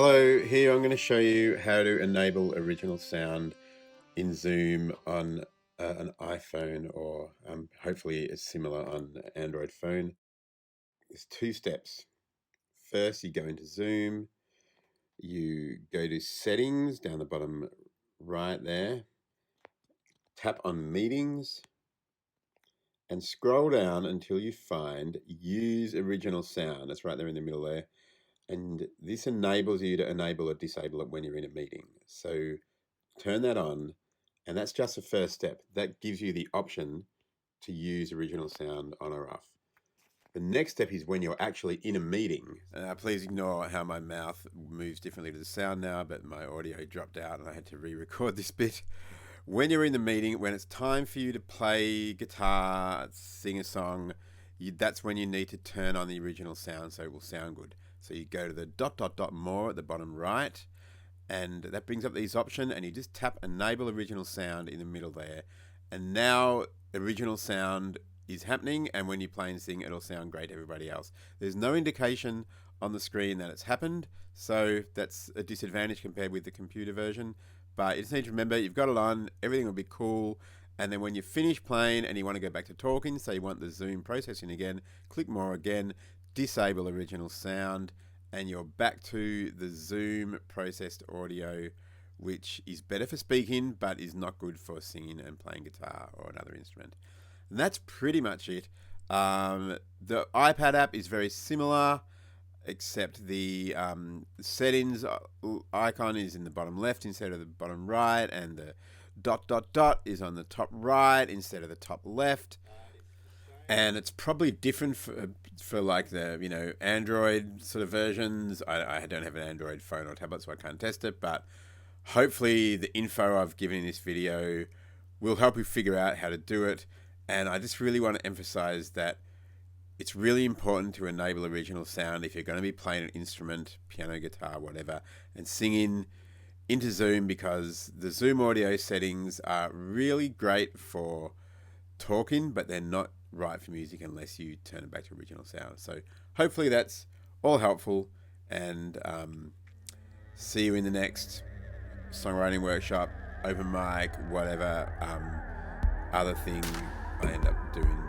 Hello, here I'm going to show you how to enable original sound in Zoom on an iPhone or hopefully it's similar on an Android phone. There's two steps. First, you go into Zoom, you go to settings down the bottom right there, tap on meetings and scroll down until you find use original sound. That's right there in the middle there. And this enables you to enable or disable it when you're in a meeting. So turn that on, and that's just the first step. That gives you the option to use original sound on or off. The next step is when you're actually in a meeting. Please ignore how my mouth moves differently to the sound now, but my audio dropped out and I had to re-record this bit. When you're in the meeting, when it's time for you to play guitar, sing a song, that's when you need to turn on the original sound so it will sound good. So you go to the ... more at the bottom right, and that brings up these options, and you just tap enable original sound in the middle there. And now original sound is happening, and when you play and sing, it'll sound great to everybody else. There's no indication on the screen that it's happened, so that's a disadvantage compared with the computer version. But you just need to remember, you've got it on, everything will be cool. And then when you finish playing and you want to go back to talking, so you want the Zoom processing again, click more again, disable original sound, and you're back to the Zoom processed audio, which is better for speaking, but is not good for singing and playing guitar or another instrument. And that's pretty much it. The iPad app is very similar, except the settings icon is in the bottom left instead of the bottom right, and the ... is on the top right instead of the top left. And it's probably different for like the Android sort of versions. I don't have an Android phone or tablet, so I can't test it, but hopefully the info I've given in this video will help you figure out how to do it. And I just really want to emphasize that it's really important to enable original sound if you're going to be playing an instrument, piano, guitar, whatever, and singing into Zoom, because the Zoom audio settings are really great for talking, but they're not right for music unless you turn it back to original sound. So hopefully that's all helpful, and see you in the next songwriting workshop, open mic, whatever other thing I end up doing.